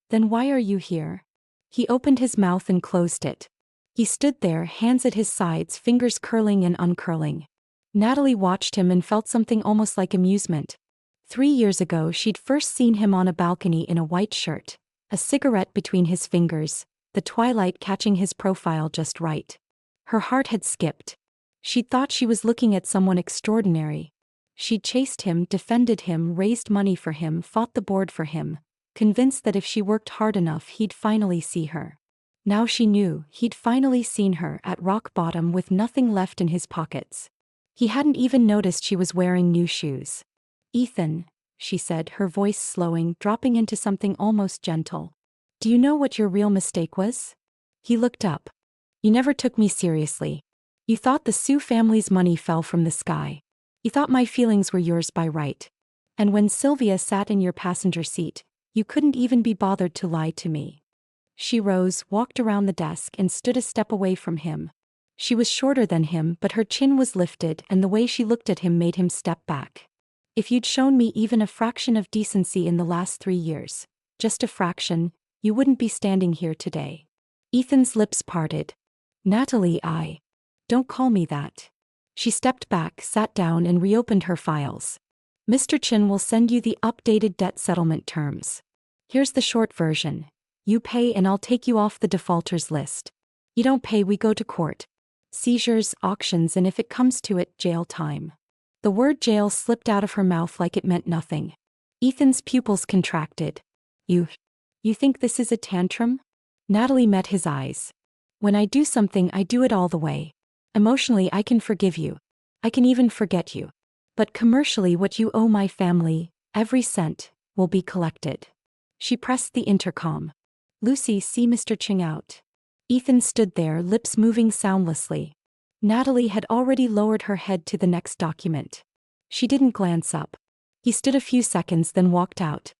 "Then why are you here?" He opened his mouth and closed it. He stood there, hands at his sides, fingers curling and uncurling. Natalie watched him and felt something almost like amusement. 3 years ago she'd first seen him on a balcony in a white shirt, a cigarette between his fingers, the twilight catching his profile just right. Her heart had skipped. She'd thought she was looking at someone extraordinary. She'd chased him, defended him, raised money for him, fought the board for him, convinced that if she worked hard enough he'd finally see her. Now she knew he'd finally seen her at rock bottom with nothing left in his pockets. He hadn't even noticed she was wearing new shoes. "Ethan," she said, her voice slowing, dropping into something almost gentle. "Do you know what your real mistake was?" He looked up. "You never took me seriously. You thought the Sue family's money fell from the sky. You thought my feelings were yours by right. And when Sylvia sat in your passenger seat, you couldn't even be bothered to lie to me." She rose, walked around the desk and stood a step away from him. She was shorter than him, but her chin was lifted and the way she looked at him made him step back. "If you'd shown me even a fraction of decency in the last 3 years, just a fraction, you wouldn't be standing here today." Ethan's lips parted. "Natalie, Don't call me that." She stepped back, sat down and reopened her files. "Mr. Chin will send you the updated debt settlement terms. Here's the short version. You pay and I'll take you off the defaulters list. You don't pay, we go to court. Seizures, auctions, and if it comes to it, jail time." The word jail slipped out of her mouth like it meant nothing. Ethan's pupils contracted. You think this is a tantrum?" Natalie met his eyes. "When I do something, I do it all the way. Emotionally, I can forgive you. I can even forget you. But commercially, what you owe my family, every cent, will be collected." She pressed the intercom. "Lucy, see Mr. Ching out." Ethan stood there, lips moving soundlessly. Natalie had already lowered her head to the next document. She didn't glance up. He stood a few seconds, then walked out.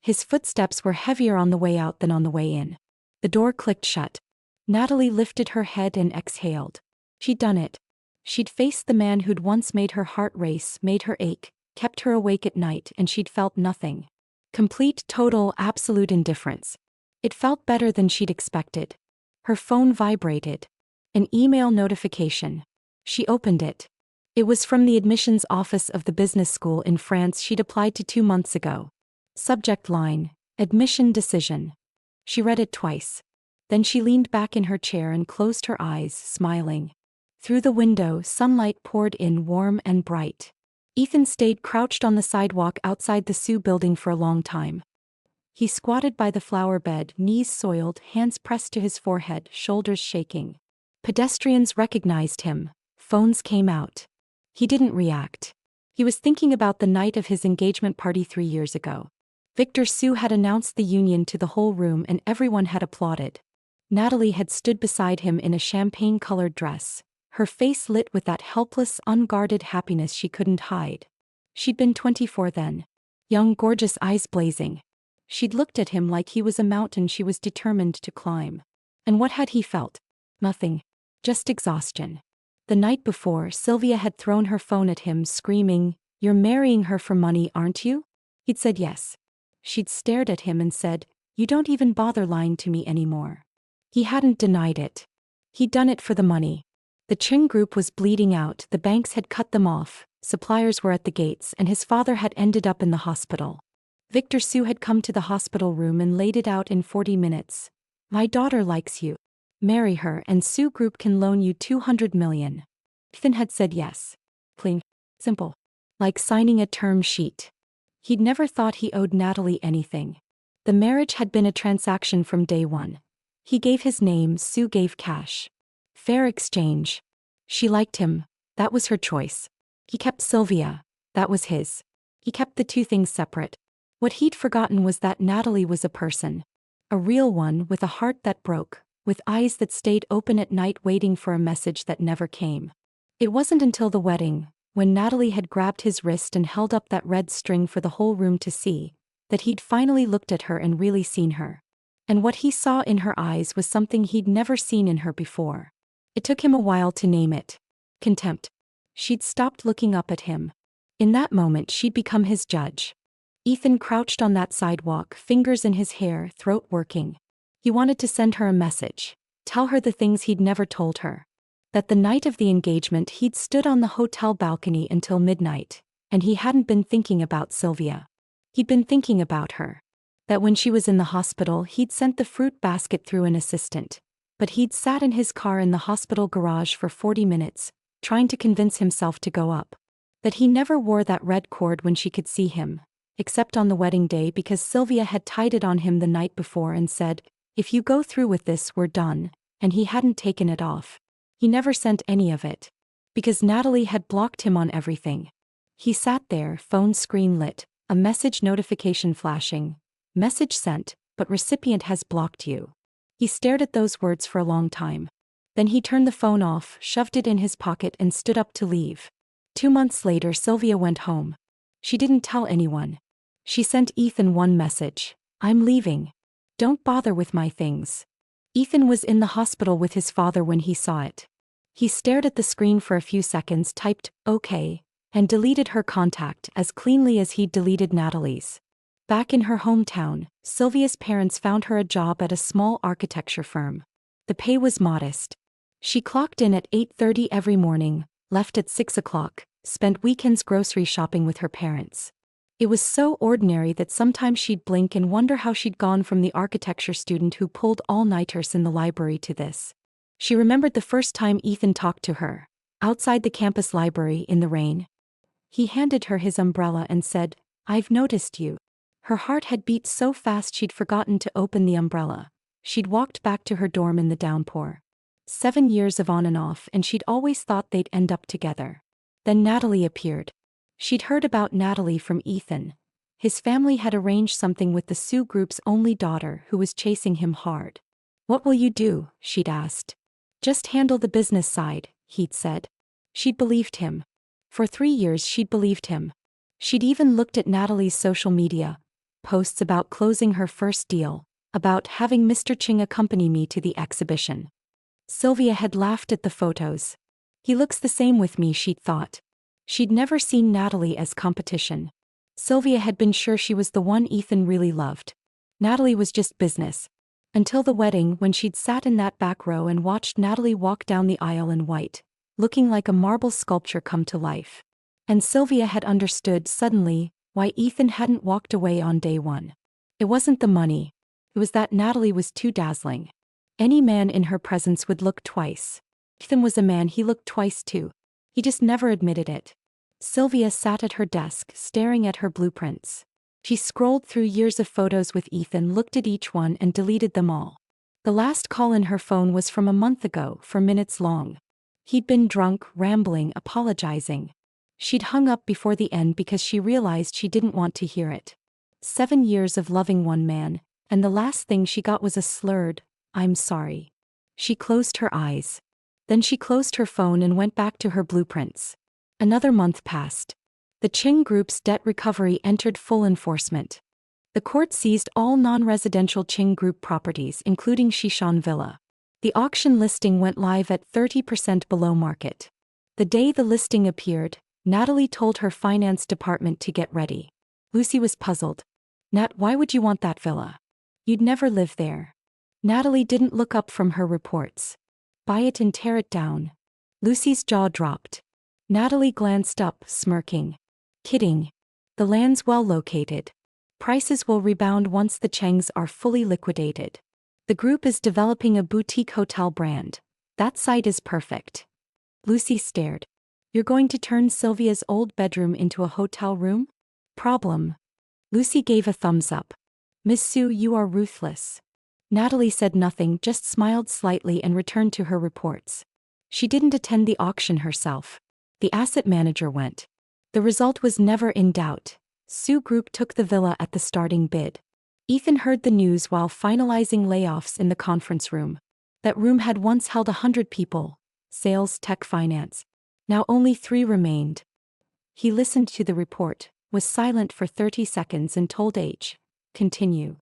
His footsteps were heavier on the way out than on the way in. The door clicked shut. Natalie lifted her head and exhaled. She'd done it. She'd faced the man who'd once made her heart race, made her ache, kept her awake at night, and she'd felt nothing. Complete, total, absolute indifference. It felt better than she'd expected. Her phone vibrated. An email notification. She opened it. It was from the admissions office of the business school in France she'd applied to 2 months ago. Subject line: admission decision. She read it twice. Then she leaned back in her chair and closed her eyes, smiling. Through the window, sunlight poured in, warm and bright. Ethan stayed crouched on the sidewalk outside the Sue building for a long time. He squatted by the flower bed, knees soiled, hands pressed to his forehead, shoulders shaking. Pedestrians recognized him. Phones came out. He didn't react. He was thinking about the night of his engagement party 3 years ago. Victor Sue had announced the union to the whole room and everyone had applauded. Natalie had stood beside him in a champagne-colored dress, her face lit with that helpless, unguarded happiness she couldn't hide. She'd been 24 then. Young, gorgeous, eyes blazing. She'd looked at him like he was a mountain she was determined to climb. And what had he felt? Nothing. Just exhaustion. The night before, Sylvia had thrown her phone at him, screaming, "You're marrying her for money, aren't you?" He'd said yes. She'd stared at him and said, "You don't even bother lying to me anymore." He hadn't denied it. He'd done it for the money. The Ching group was bleeding out, the banks had cut them off, suppliers were at the gates, and his father had ended up in the hospital. Victor Sue had come to the hospital room and laid it out in 40 minutes. "My daughter likes you. Marry her and Sue Group can loan you 200 million. Ethan had said yes. Plain. Simple. Like signing a term sheet. He'd never thought he owed Natalie anything. The marriage had been a transaction from day one. He gave his name, Sue gave cash. Fair exchange. She liked him. That was her choice. He kept Sylvia. That was his. He kept the two things separate. What he'd forgotten was that Natalie was a person. A real one with a heart that broke, with eyes that stayed open at night waiting for a message that never came. It wasn't until the wedding, when Natalie had grabbed his wrist and held up that red string for the whole room to see, that he'd finally looked at her and really seen her. And what he saw in her eyes was something he'd never seen in her before. It took him a while to name it. Contempt. She'd stopped looking up at him. In that moment she'd become his judge. Ethan crouched on that sidewalk, fingers in his hair, throat working. He wanted to send her a message. Tell her the things he'd never told her. That the night of the engagement he'd stood on the hotel balcony until midnight, And he hadn't been thinking about Sylvia. He'd been thinking about her. That when she was in the hospital, he'd sent the fruit basket through an assistant. But he'd sat in his car in the hospital garage for 40 minutes, trying to convince himself to go up. That he never wore that red cord when she could see him, except on the wedding day because Sylvia had tied it on him the night before and said, "If you go through with this, we're done," and he hadn't taken it off. He never sent any of it. Because Natalie had blocked him on everything. He sat there, phone screen lit, a message notification flashing. Message sent, but recipient has blocked you. He stared at those words for a long time. Then he turned the phone off, shoved it in his pocket and stood up to leave. 2 months later, Sylvia went home. She didn't tell anyone. She sent Ethan one message. "I'm leaving. Don't bother with my things." Ethan was in the hospital with his father when he saw it. He stared at the screen for a few seconds, typed, "Okay," and deleted her contact as cleanly as he'd deleted Natalie's. Back in her hometown, Sylvia's parents found her a job at a small architecture firm. The pay was modest. She clocked in at 8:30 every morning, left at 6 o'clock, spent weekends grocery shopping with her parents. It was so ordinary that sometimes she'd blink and wonder how she'd gone from the architecture student who pulled all-nighters in the library to this. She remembered the first time Ethan talked to her, outside the campus library in the rain. He handed her his umbrella and said, "I've noticed you." Her heart had beat so fast she'd forgotten to open the umbrella. She'd walked back to her dorm in the downpour. 7 years of on and off, and she'd always thought they'd end up together. Then Natalie appeared. She'd heard about Natalie from Ethan. His family had arranged something with the Sioux group's only daughter who was chasing him hard. "What will you do?" she'd asked. "Just handle the business side," he'd said. She'd believed him. For 3 years she'd believed him. She'd even looked at Natalie's social media posts about closing her first deal, about having Mr. Ching accompany me to the exhibition. Sylvia had laughed at the photos. "He looks the same with me," she'd thought. She'd never seen Natalie as competition. Sylvia had been sure she was the one Ethan really loved. Natalie was just business. Until the wedding, when she'd sat in that back row and watched Natalie walk down the aisle in white, looking like a marble sculpture come to life. And Sylvia had understood suddenly why Ethan hadn't walked away on day one. It wasn't the money. It was that Natalie was too dazzling. Any man in her presence would look twice. Ethan was a man he looked twice too. He just never admitted it. Sylvia sat at her desk, staring at her blueprints. She scrolled through years of photos with Ethan, looked at each one and deleted them all. The last call in her phone was from a month ago, for minutes long. He'd been drunk, rambling, apologizing. She'd hung up before the end because she realized she didn't want to hear it. 7 years of loving one man, and the last thing she got was a slurred, "I'm sorry." She closed her eyes. Then she closed her phone and went back to her blueprints. Another month passed. The Ching Group's debt recovery entered full enforcement. The court seized all non-residential Ching Group properties, including Shishan Villa. The auction listing went live at 30% below market. The day the listing appeared, Natalie told her finance department to get ready. Lucy was puzzled. "Nat, why would you want that villa? You'd never live there." Natalie didn't look up from her reports. "Buy it and tear it down." Lucy's jaw dropped. Natalie glanced up, smirking. "Kidding. The land's well located. Prices will rebound once the Chengs are fully liquidated. The group is developing a boutique hotel brand. That site is perfect." Lucy stared. "You're going to turn Sylvia's old bedroom into a hotel room? Problem." Lucy gave a thumbs up. "Miss Sue, you are ruthless." Natalie said nothing, just smiled slightly and returned to her reports. She didn't attend the auction herself. The asset manager went. The result was never in doubt. Sioux Group took the villa at the starting bid. Ethan heard the news while finalizing layoffs in the conference room. That room had once held 100 people. Sales, tech, finance. Now only 3 remained. He listened to the report, was silent for 30 seconds and told H. "Continue."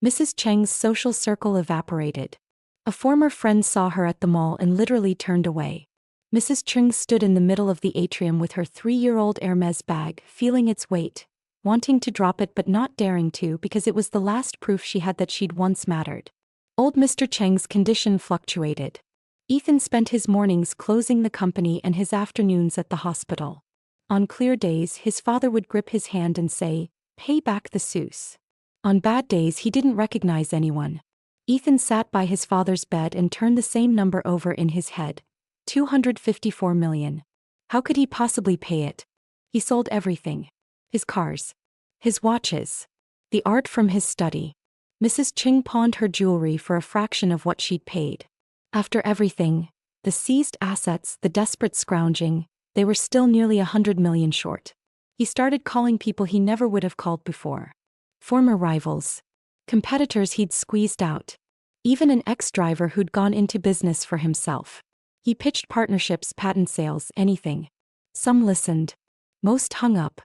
Mrs. Cheng's social circle evaporated. A former friend saw her at the mall and literally turned away. Mrs. Cheng stood in the middle of the atrium with her 3-year-old Hermes bag, feeling its weight, wanting to drop it but not daring to because it was the last proof she had that she'd once mattered. Old Mr. Cheng's condition fluctuated. Ethan spent his mornings closing the company and his afternoons at the hospital. On clear days, his father would grip his hand and say, "Pay back the Seuss." On bad days, he didn't recognize anyone. Ethan sat by his father's bed and turned the same number over in his head. 254 million. How could he possibly pay it? He sold everything. His cars. His watches. The art from his study. Mrs. Ching pawned her jewelry for a fraction of what she'd paid. After everything, the seized assets, the desperate scrounging, they were still nearly 100 million short. He started calling people he never would have called before. Former rivals. Competitors he'd squeezed out. Even an ex-driver who'd gone into business for himself. He pitched partnerships, patent sales, anything. Some listened. Most hung up.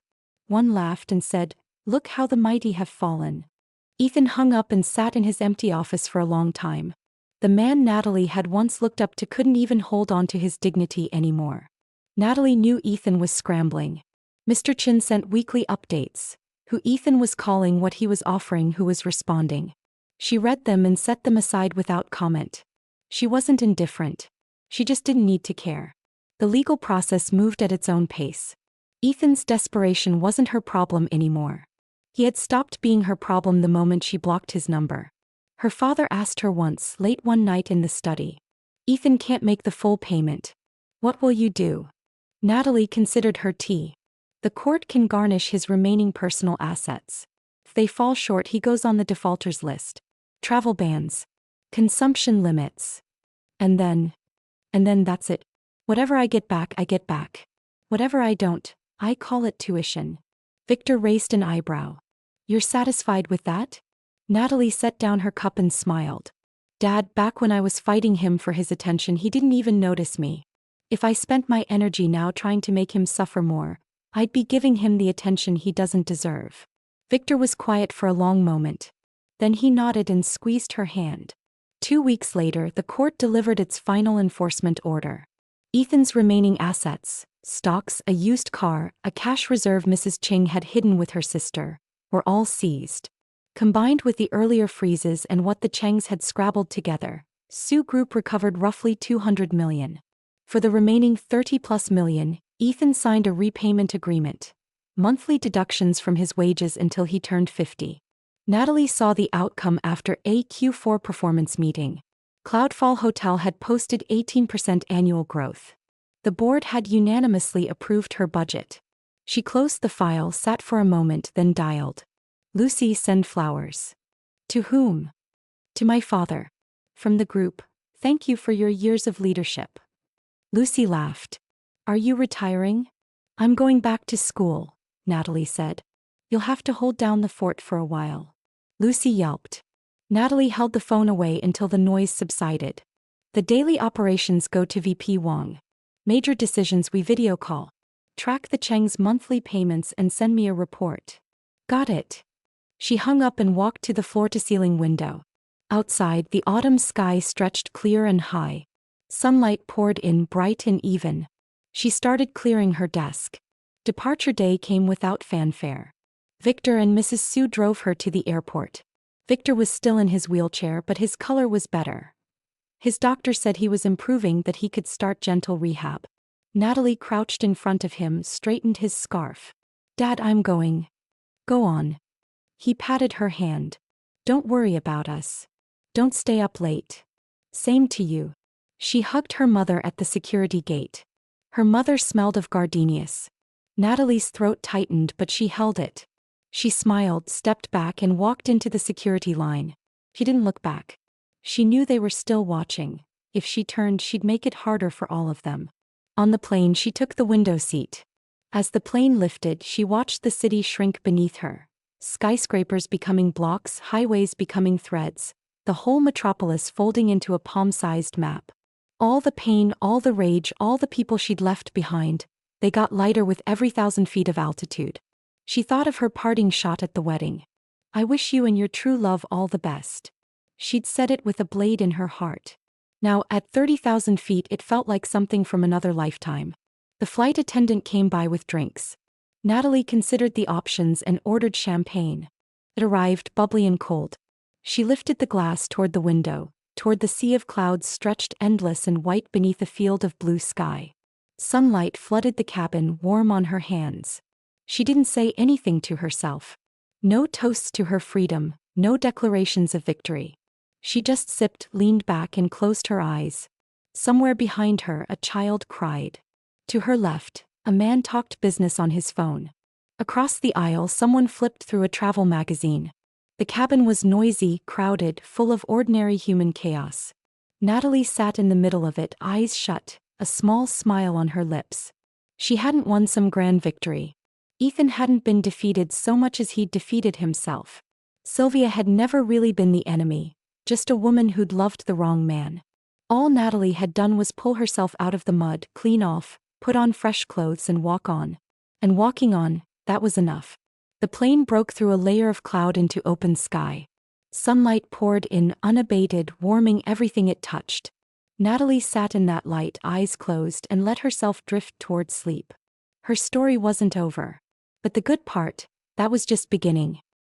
One laughed and said, "Look how the mighty have fallen." Ethan hung up and sat in his empty office for a long time. The man Natalie had once looked up to couldn't even hold on to his dignity anymore. Natalie knew Ethan was scrambling. Mr. Chin sent weekly updates. Who Ethan was calling, what he was offering, who was responding. She read them and set them aside without comment. She wasn't indifferent. She just didn't need to care. The legal process moved at its own pace. Ethan's desperation wasn't her problem anymore. He had stopped being her problem the moment she blocked his number. Her father asked her once, late one night in the study. "Ethan can't make the full payment. What will you do?" Natalie considered her tea. The court can garnish his remaining personal assets. If they fall short, he goes on the defaulters list. Travel bans. Consumption limits. And then that's it. Whatever I get back, I get back. Whatever I don't, I call it tuition. Victor raised an eyebrow. "You're satisfied with that?" Natalie set down her cup and smiled. "Dad, back when I was fighting him for his attention, he didn't even notice me. If I spent my energy now trying to make him suffer more, I'd be giving him the attention he doesn't deserve." Victor was quiet for a long moment. Then he nodded and squeezed her hand. 2 weeks later, the court delivered its final enforcement order. Ethan's remaining assets, stocks, a used car, a cash reserve Mrs. Ching had hidden with her sister, were all seized. Combined with the earlier freezes and what the Chengs had scrabbled together, Sue Group recovered roughly 200 million. For the remaining 30+ million, Ethan signed a repayment agreement. Monthly deductions from his wages until he turned 50. Natalie saw the outcome after a Q4 performance meeting. Cloudfall Hotel had posted 18% annual growth. The board had unanimously approved her budget. She closed the file, sat for a moment, then dialed. "Lucy, send flowers." "To whom?" "To my father. From the group. Thank you for your years of leadership." Lucy laughed. "Are you retiring?" "I'm going back to school," Natalie said. "You'll have to hold down the fort for a while." Lucy yelped. Natalie held the phone away until the noise subsided. "The daily operations go to VP Wong. Major decisions we video call. Track the Cheng's monthly payments and send me a report." "Got it." She hung up and walked to the floor-to-ceiling window. Outside, the autumn sky stretched clear and high. Sunlight poured in, bright and even. She started clearing her desk. Departure day came without fanfare. Victor and Mrs. Sue drove her to the airport. Victor was still in his wheelchair, but his color was better. His doctor said he was improving, that he could start gentle rehab. Natalie crouched in front of him, straightened his scarf. "Dad, I'm going." "Go on." He patted her hand. "Don't worry about us. Don't stay up late." "Same to you." She hugged her mother at the security gate. Her mother smelled of gardenias. Natalie's throat tightened, but she held it. She smiled, stepped back, and walked into the security line. She didn't look back. She knew they were still watching. If she turned, she'd make it harder for all of them. On the plane, she took the window seat. As the plane lifted, she watched the city shrink beneath her. Skyscrapers becoming blocks, highways becoming threads, the whole metropolis folding into a palm-sized map. All the pain, all the rage, all the people she'd left behind, they got lighter with every 1,000 feet of altitude. She thought of her parting shot at the wedding. "I wish you and your true love all the best." She'd said it with a blade in her heart. Now, at 30,000 feet, it felt like something from another lifetime. The flight attendant came by with drinks. Natalie considered the options and ordered champagne. It arrived, bubbly and cold. She lifted the glass toward the window, toward the sea of clouds stretched endless and white beneath a field of blue sky. Sunlight flooded the cabin, warm on her hands. She didn't say anything to herself. No toasts to her freedom, no declarations of victory. She just sipped, leaned back and closed her eyes. Somewhere behind her, a child cried. To her left, a man talked business on his phone. Across the aisle, someone flipped through a travel magazine. The cabin was noisy, crowded, full of ordinary human chaos. Natalie sat in the middle of it, eyes shut, a small smile on her lips. She hadn't won some grand victory. Ethan hadn't been defeated so much as he'd defeated himself. Sylvia had never really been the enemy, just a woman who'd loved the wrong man. All Natalie had done was pull herself out of the mud, clean off, put on fresh clothes and walk on. And walking on, that was enough. The plane broke through a layer of cloud into open sky. Sunlight poured in, unabated, warming everything it touched. Natalie sat in that light, eyes closed, and let herself drift toward sleep. Her story wasn't over. But the good part, that was just beginning.